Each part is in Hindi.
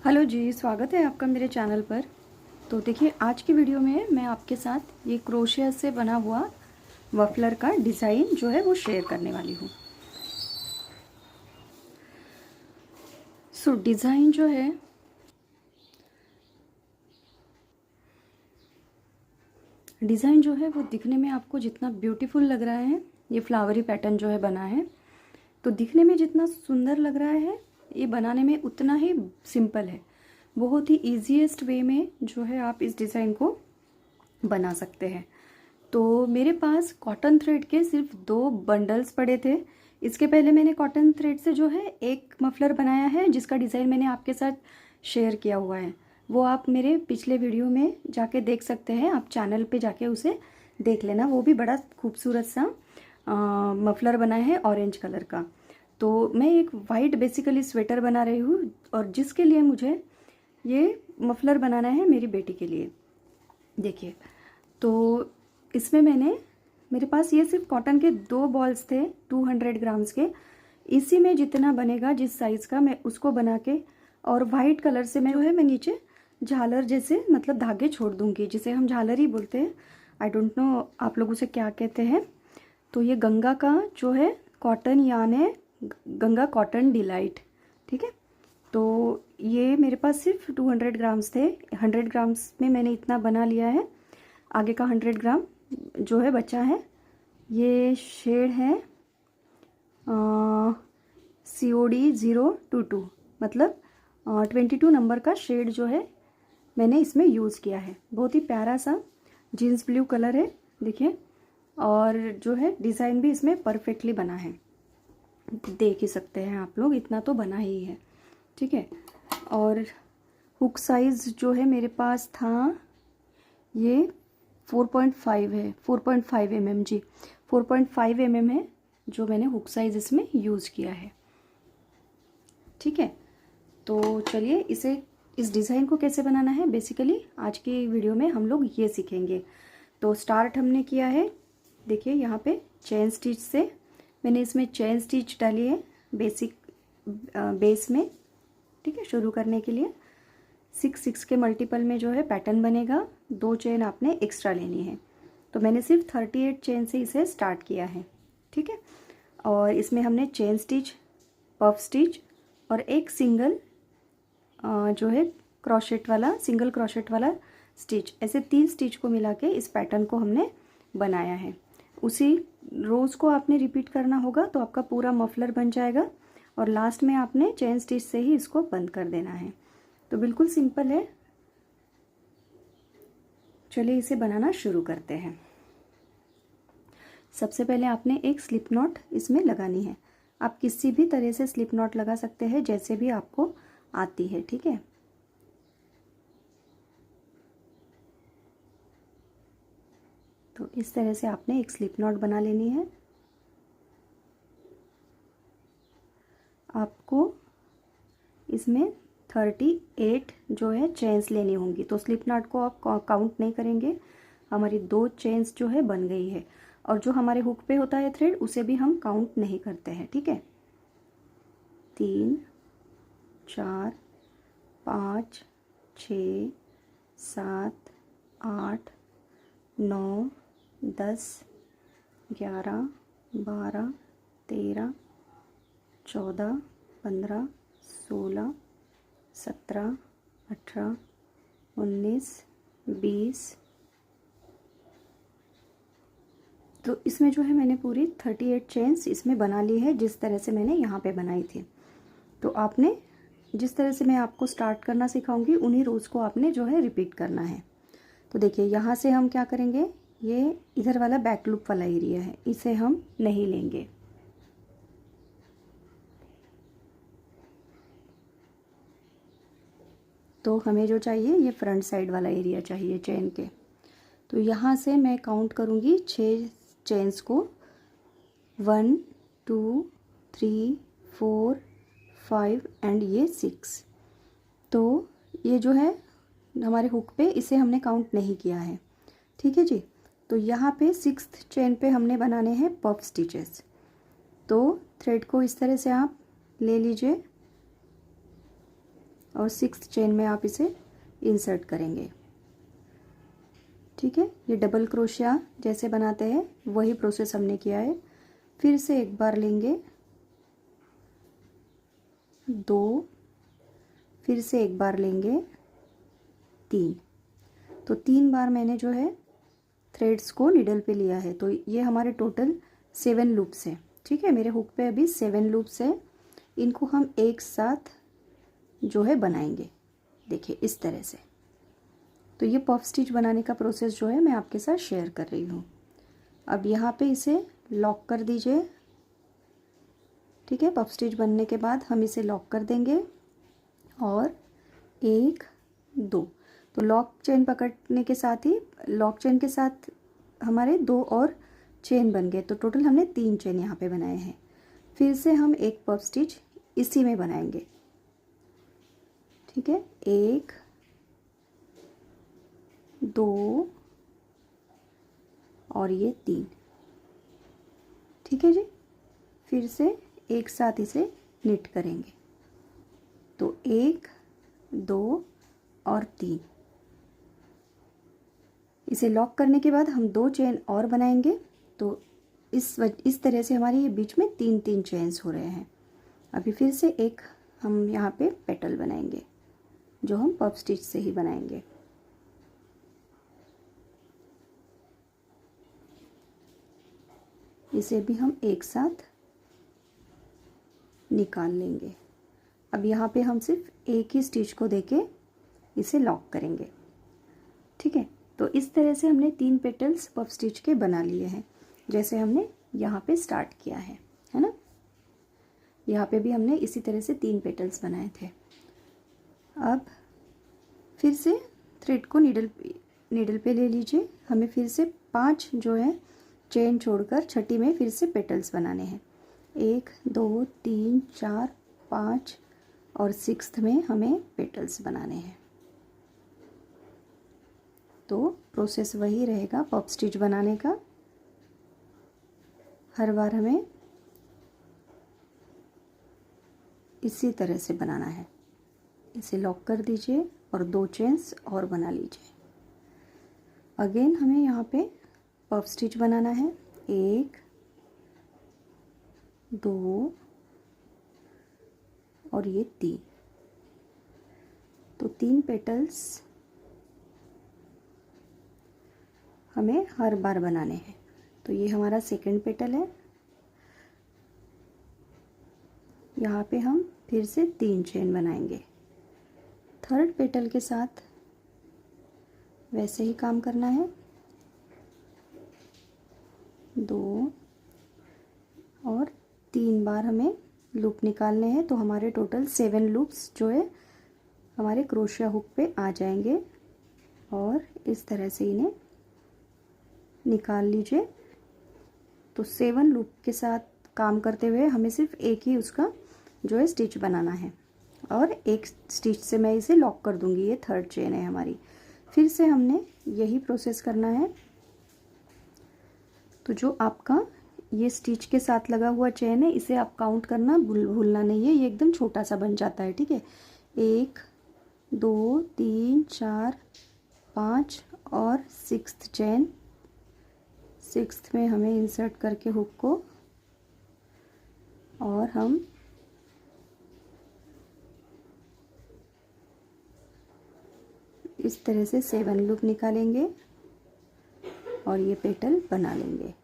हेलो जी, स्वागत है आपका मेरे चैनल पर। तो देखिए, आज की वीडियो में मैं आपके साथ ये क्रोशिया से बना हुआ मफलर का डिज़ाइन जो है वो शेयर करने वाली हूँ। डिज़ाइन जो है वो दिखने में आपको जितना ब्यूटीफुल लग रहा है, ये फ्लावरी पैटर्न जो है बना है, तो दिखने में जितना सुंदर लग रहा है, ये बनाने में उतना ही सिंपल है। बहुत ही ईजीएस्ट वे में जो है आप इस डिज़ाइन को बना सकते हैं। तो मेरे पास कॉटन थ्रेड के सिर्फ 2 बंडल्स पड़े थे। इसके पहले मैंने कॉटन थ्रेड से जो है एक मफलर बनाया है, जिसका डिज़ाइन मैंने आपके साथ शेयर किया हुआ है। वो आप मेरे पिछले वीडियो में जाके देख सकते हैं, आप चैनल पे जाके उसे देख लेना। वो भी बड़ा खूबसूरत सा मफलर बना है ऑरेंज कलर का। तो मैं एक वाइट बेसिकली स्वेटर बना रही हूँ, और जिसके लिए मुझे ये मफलर बनाना है मेरी बेटी के लिए। देखिए, तो इसमें मेरे पास ये सिर्फ कॉटन के 2 बॉल्स थे 200 ग्राम्स के। इसी में जितना बनेगा जिस साइज़ का, मैं उसको बना के और वाइट कलर से मैं नीचे झालर जैसे मतलब धागे छोड़ दूंगी, जिसे हम झालर ही बोलते हैं। आई डोंट नो आप लोग उसे क्या कहते हैं। तो ये गंगा का जो है कॉटन यान है, गंगा कॉटन डिलाइट, ठीक है। तो ये मेरे पास सिर्फ 200 ग्राम्स थे। 100 ग्राम्स में मैंने इतना बना लिया है। आगे का 100 ग्राम जो है बचा है। ये शेड है COD 022, मतलब 22 नंबर का शेड जो है मैंने इसमें यूज़ किया है। बहुत ही प्यारा सा जीन्स ब्लू कलर है, देखिए। और जो है डिज़ाइन भी इसमें परफेक्टली बना है, देख ही सकते हैं आप लोग, इतना तो बना ही है, ठीक है। और हुक साइज़ जो है मेरे पास था, ये 4.5 है, 4.5 mm जी, 4.5 mm है जो मैंने हुक साइज़ इसमें यूज़ किया है, ठीक है। तो चलिए इस डिज़ाइन को कैसे बनाना है बेसिकली आज की वीडियो में हम लोग ये सीखेंगे। तो स्टार्ट हमने किया है, देखिए यहाँ पे चेन स्टिच से मैंने इसमें चेन स्टिच डाली है बेसिक बेस में, ठीक है। शुरू करने के लिए 6 के मल्टीपल में जो है पैटर्न बनेगा, 2 चेन आपने एक्स्ट्रा लेनी है। तो मैंने सिर्फ 38 चेन से इसे स्टार्ट किया है, ठीक है। और इसमें हमने चेन स्टिच, पफ स्टिच और एक सिंगल जो है सिंगल क्रोशेट वाला स्टिच, ऐसे 3 स्टिच को मिला के इस पैटर्न को हमने बनाया है। उसी रोज़ को आपने रिपीट करना होगा, तो आपका पूरा मफलर बन जाएगा। और लास्ट में आपने चेन स्टिच से ही इसको बंद कर देना है। तो बिल्कुल सिंपल है। चलिए इसे बनाना शुरू करते हैं। सबसे पहले आपने एक स्लिप नॉट इसमें लगानी है। आप किसी भी तरह से स्लिप नॉट लगा सकते हैं, जैसे भी आपको आती है, ठीक है। तो इस तरह से आपने एक स्लिप नॉट बना लेनी है। आपको इसमें 38 जो है चेन्स लेनी होंगी। तो स्लिप नॉट को आप काउंट नहीं करेंगे, हमारी 2 चेन्स जो है बन गई है। और जो हमारे हुक पे होता है थ्रेड, उसे भी हम काउंट नहीं करते हैं, ठीक है। 3 4 5 6 7 8 9 10 11 12 13 14 15 16 17 18 19 20। तो इसमें जो है मैंने पूरी 38 चेन्स इसमें बना ली है, जिस तरह से मैंने यहाँ पे बनाई थी। तो आपने जिस तरह से मैं आपको स्टार्ट करना सिखाऊंगी, उन्हीं रोज़ को आपने जो है रिपीट करना है। तो देखिए, यहाँ से हम क्या करेंगे, ये इधर वाला बैक लूप वाला एरिया है, इसे हम नहीं लेंगे। तो हमें जो चाहिए ये फ्रंट साइड वाला एरिया चाहिए चेन के। तो यहाँ से मैं काउंट करूँगी 6 चेन्स को, 1 2 3 4 5 एंड ये 6। तो ये जो है हमारे हुक पे, इसे हमने काउंट नहीं किया है, ठीक है जी। तो यहाँ पे 6th चेन पे हमने बनाने हैं पफ स्टिचेस। तो थ्रेड को इस तरह से आप ले लीजिए और 6th चेन में आप इसे इंसर्ट करेंगे। ठीक है, ये डबल क्रोशिया जैसे बनाते हैं वही प्रोसेस हमने किया है। फिर से एक बार लेंगे 2, फिर से एक बार लेंगे 3। तो 3 बार मैंने जो है थ्रेड्स को नीडल पे लिया है। तो ये हमारे टोटल 7 लूप्स है। ठीक है, मेरे हुक पे अभी 7 लूप्स है। इनको हम एक साथ जो है बनाएंगे, देखिए इस तरह से। तो ये पफ स्टिच बनाने का प्रोसेस जो है मैं आपके साथ शेयर कर रही हूँ। अब यहाँ पे इसे लॉक कर दीजिए। ठीक है, पफ स्टिच बनने के बाद हम इसे लॉक कर देंगे और 1 2, तो लॉक चेन पकड़ने के साथ ही लॉक चेन के साथ हमारे 2 और चेन बन गए। तो टोटल हमने 3 चेन यहाँ पे बनाए हैं। फिर से हम एक पफ स्टिच इसी में बनाएंगे। ठीक है, 1 2 और ये 3। ठीक है जी, फिर से एक साथ इसे निट करेंगे। तो 1 2 और 3। इसे लॉक करने के बाद हम 2 चेन और बनाएंगे। तो इस तरह से हमारी ये बीच में 3 चेन्स हो रहे हैं। अभी फिर से एक हम यहाँ पे पेटल बनाएंगे जो हम पफ स्टिच से ही बनाएंगे। इसे भी हम एक साथ निकाल लेंगे। अब यहाँ पे हम सिर्फ एक ही स्टिच को देके इसे लॉक करेंगे। ठीक है, तो इस तरह से हमने 3 पेटल्स पफ स्टिच के बना लिए हैं, जैसे हमने यहाँ पे स्टार्ट किया है ना। यहाँ पे भी हमने इसी तरह से 3 पेटल्स बनाए थे। अब फिर से थ्रेड को नीडल पे ले लीजिए। हमें फिर से 5 जो है चेन छोड़कर छठी में फिर से पेटल्स बनाने हैं। 1 2 3 4 5 और 6th में हमें पेटल्स बनाने हैं। तो प्रोसेस वही रहेगा पफ स्टिच बनाने का। हर बार हमें इसी तरह से बनाना है। इसे लॉक कर दीजिए और 2 चेन्स और बना लीजिए। अगेन हमें यहाँ पे पफ स्टिच बनाना है। 1 2 और ये 3। तो 3 पेटल्स हमें हर बार बनाने हैं। तो ये हमारा सेकंड पेटल है। यहाँ पे हम फिर से 3 चेन बनाएंगे। थर्ड पेटल के साथ वैसे ही काम करना है। 2 और 3 बार हमें लूप निकालने हैं। तो हमारे टोटल 7 लूप्स जो है हमारे क्रोशिया हुक पे आ जाएंगे। और इस तरह से इन्हें निकाल लीजिए। तो 7 लूप के साथ काम करते हुए हमें सिर्फ एक ही उसका जो है स्टिच बनाना है और एक स्टिच से मैं इसे लॉक कर दूंगी। ये थर्ड चेन है हमारी। फिर से हमने यही प्रोसेस करना है। तो जो आपका ये स्टिच के साथ लगा हुआ चेन है इसे आप काउंट करना भूलना नहीं है। ये एकदम छोटा सा बन जाता है। ठीक है, 1 2 3 4 5 और 6th चेन। 6th में हमें इंसर्ट करके हुक को और हम इस तरह से 7 लूप निकालेंगे और ये पेटल बना लेंगे।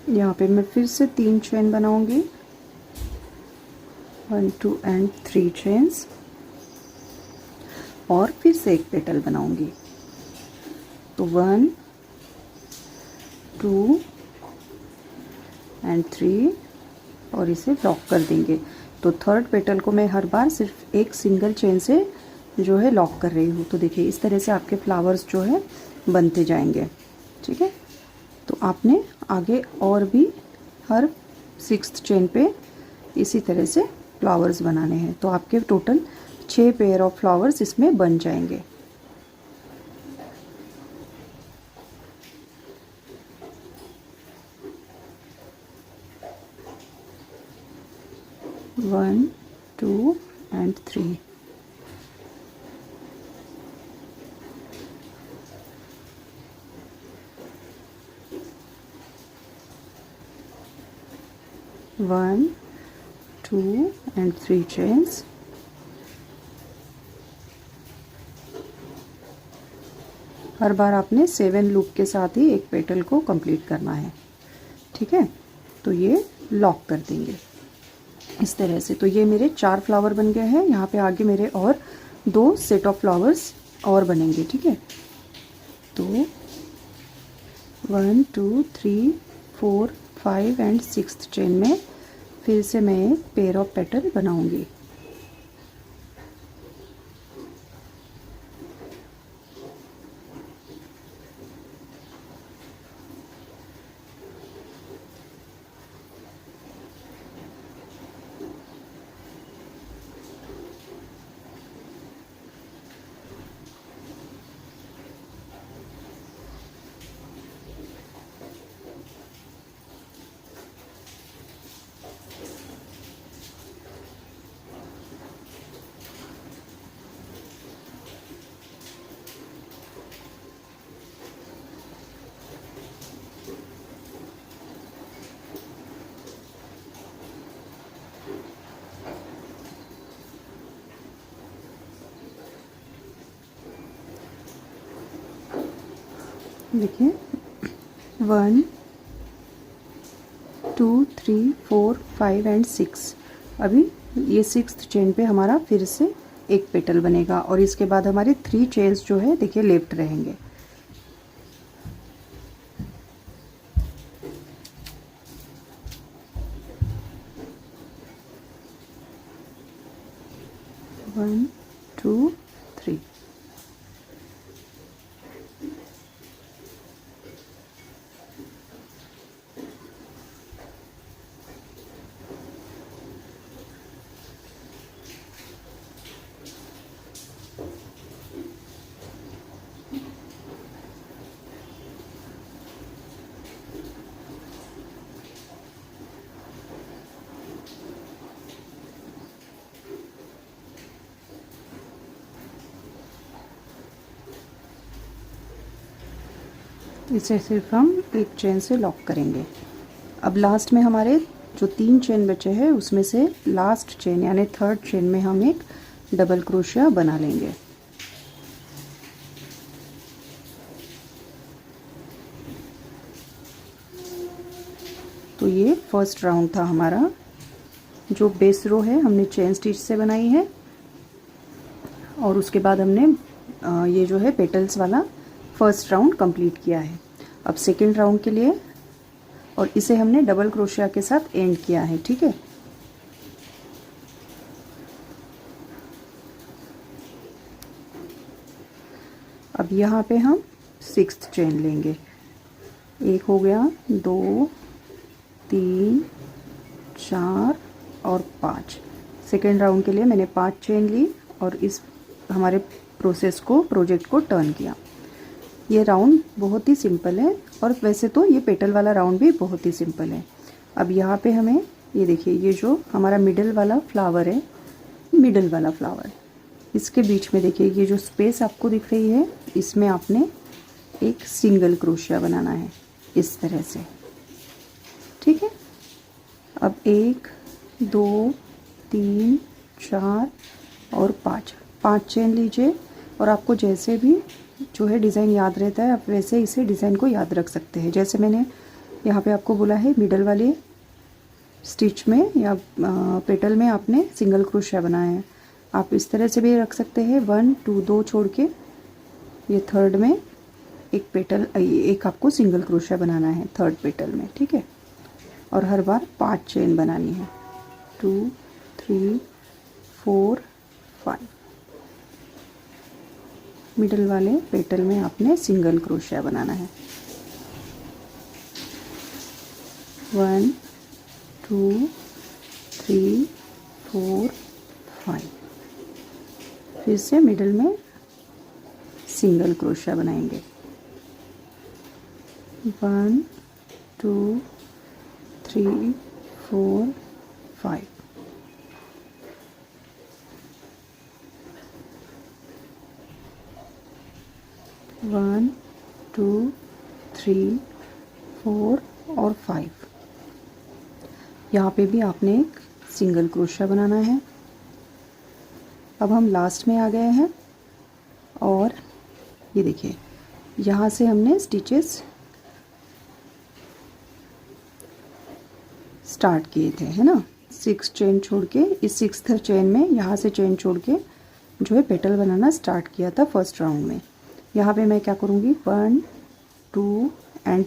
यहाँ पे मैं फिर से 3 चेन बनाऊंगी। 1 2 एंड 3 चेन्स और फिर से एक पेटल बनाऊंगी। तो 1 2 एंड 3 और इसे लॉक कर देंगे। तो थर्ड पेटल को मैं हर बार सिर्फ एक सिंगल चेन से जो है लॉक कर रही हूँ। तो देखिए इस तरह से आपके फ्लावर्स जो है बनते जाएंगे। ठीक है, तो आपने आगे और भी हर 6th चेन पे इसी तरह से फ्लावर्स बनाने हैं। तो आपके टोटल 6 पेयर ऑफ फ्लावर्स इसमें बन जाएंगे। One, 2 and 3। One, 2 and 3 chains। हर बार आपने 7 लूप के साथ ही एक पेटल को कंप्लीट करना है। ठीक है, तो ये लॉक कर देंगे इस तरह से। तो ये मेरे 4 फ्लावर बन गए हैं। यहाँ पे आगे मेरे और 2 सेट ऑफ फ्लावर्स और बनेंगे। ठीक है, तो 1 2 3 4 5 एंड 6th चेन में फिर से मैं एक पेयर ऑफ पेटल बनाऊंगी। देखिए 1 2 3 4 5 एंड 6। अभी ये 6th चेन पे हमारा फिर से एक पेटल बनेगा और इसके बाद हमारे 3 चेन्स जो है देखिए लेफ्ट रहेंगे। वन, 2, 3। इसे सिर्फ हम एक चेन से लॉक करेंगे। अब लास्ट में हमारे जो 3 चेन बचे हैं उसमें से लास्ट चेन यानी 3rd चेन में हम एक डबल क्रोशिया बना लेंगे। तो ये फर्स्ट राउंड था हमारा। जो बेस रो है हमने चेन स्टिच से बनाई है और उसके बाद हमने ये जो है पेटल्स वाला फर्स्ट राउंड कंप्लीट किया है। अब सेकेंड राउंड के लिए और इसे हमने डबल क्रोशिया के साथ एंड किया है। ठीक है, अब यहाँ पे हम 6th चेन लेंगे। एक हो गया, 2 3 4 और 5। सेकेंड राउंड के लिए मैंने 5 चेन ली और इस हमारे प्रोजेक्ट को टर्न किया। ये राउंड बहुत ही सिंपल है और वैसे तो ये पेटल वाला राउंड भी बहुत ही सिंपल है। अब यहाँ पे हमें ये देखिए, ये जो हमारा मिडल वाला फ्लावर है, मिडल वाला फ्लावर, इसके बीच में देखिए ये जो स्पेस आपको दिख रही है, इसमें आपने एक सिंगल क्रोशिया बनाना है इस तरह से। ठीक है, अब 1 2 3 4 और 5 चेन लीजिए और आपको जैसे भी जो है डिज़ाइन याद रहता है आप वैसे इसे डिज़ाइन को याद रख सकते हैं। जैसे मैंने यहाँ पे आपको बोला है मिडल वाले स्टिच में या पेटल में आपने सिंगल क्रोशिया बनाया है, आप इस तरह से भी रख सकते हैं। 1 2 2 छोड़ के ये 3rd में एक पेटल, एक आपको सिंगल क्रोशिया बनाना है 3rd पेटल में। ठीक है, और हर बार 5 चेन बनानी है। 2 3 4 5। मिडल वाले पेटल में आपने सिंगल क्रोशिया बनाना है। 1 2 3 4 5। फिर से मिडल में सिंगल क्रोशिया बनाएंगे। 1 2 3 4 5। वन 2 3 4 और 5। यहाँ पे भी आपने एक सिंगल क्रोशिया बनाना है। अब हम लास्ट में आ गए हैं और ये देखिए यहाँ से हमने स्टिचेस स्टार्ट किए थे, है ना। 6 चेन छोड़ के इस 6th चेन में यहाँ से चेन छोड़ के जो है पेटल बनाना स्टार्ट किया था फर्स्ट राउंड में। यहाँ पे मैं क्या करूँगी 1 2 एंड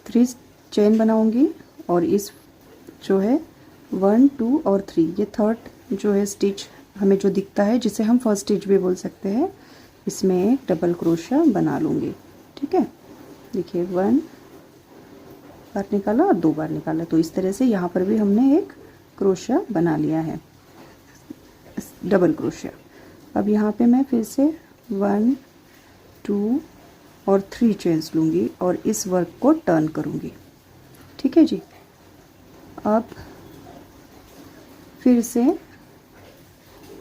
3 चेन बनाऊँगी और इस जो है 1 2 और 3 ये थर्ड जो है स्टिच हमें जो दिखता है जिसे हम फर्स्ट स्टिच भी बोल सकते हैं, इसमें एक डबल क्रोशिया बना लूँगी। ठीक है, देखिए 1 बार निकाला और 2 बार निकाला, तो इस तरह से यहाँ पर भी हमने एक क्रोशिया बना लिया है, डबल क्रोशिया। अब यहाँ पे मैं फिर से 1 2 और 3 चेन्स लूँगी और इस वर्क को टर्न करूँगी। ठीक है जी। अब फिर से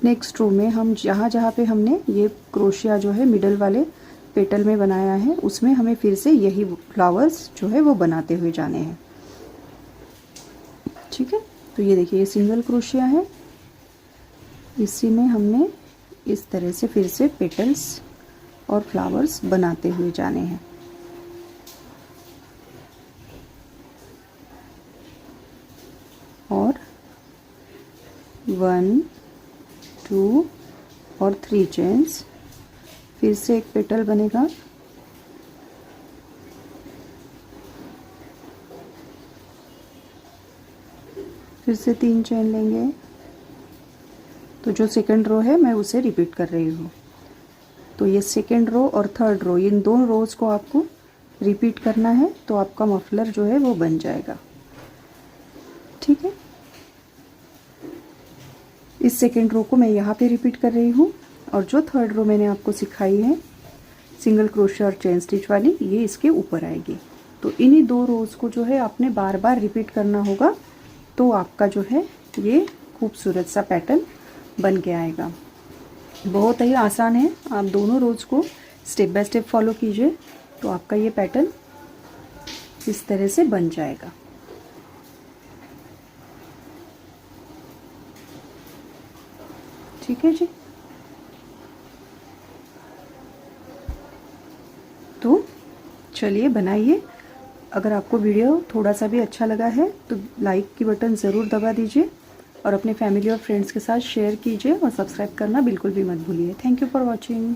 नेक्स्ट रो में हम जहाँ पे हमने ये क्रोशिया जो है मिडल वाले पेटल में बनाया है उसमें हमें फिर से यही फ्लावर्स जो है वो बनाते हुए जाने हैं। ठीक है, तो ये देखिए ये सिंगल क्रोशिया है, इसी में हमने इस तरह से फिर से पेटल्स और फ्लावर्स बनाते हुए जाने हैं। और 1 2 और 3 चेन्स, फिर से एक पेटल बनेगा, फिर से 3 चेन लेंगे। तो जो सेकंड रो है मैं उसे रिपीट कर रही हूँ। तो ये सेकंड रो और थर्ड रो इन दोनों रोज को आपको रिपीट करना है, तो आपका मफलर जो है वो बन जाएगा। ठीक है, इस सेकेंड रो को मैं यहाँ पे रिपीट कर रही हूँ और जो थर्ड रो मैंने आपको सिखाई है सिंगल क्रोशिया और चेन स्टिच वाली, ये इसके ऊपर आएगी। तो इन्हीं 2 रोज को जो है आपने बार बार रिपीट करना होगा, तो आपका जो है ये खूबसूरत सा पैटर्न बन के आएगा। बहुत ही आसान है, आप दोनों रोज को स्टेप बाय स्टेप फॉलो कीजिए तो आपका ये पैटर्न इस तरह से बन जाएगा। ठीक है जी। तो चलिए बनाइए। अगर आपको वीडियो थोड़ा सा भी अच्छा लगा है तो लाइक की बटन ज़रूर दबा दीजिए और अपने फैमिली और फ्रेंड्स के साथ शेयर कीजिए और सब्सक्राइब करना बिल्कुल भी मत भूलिए। Thank you for watching.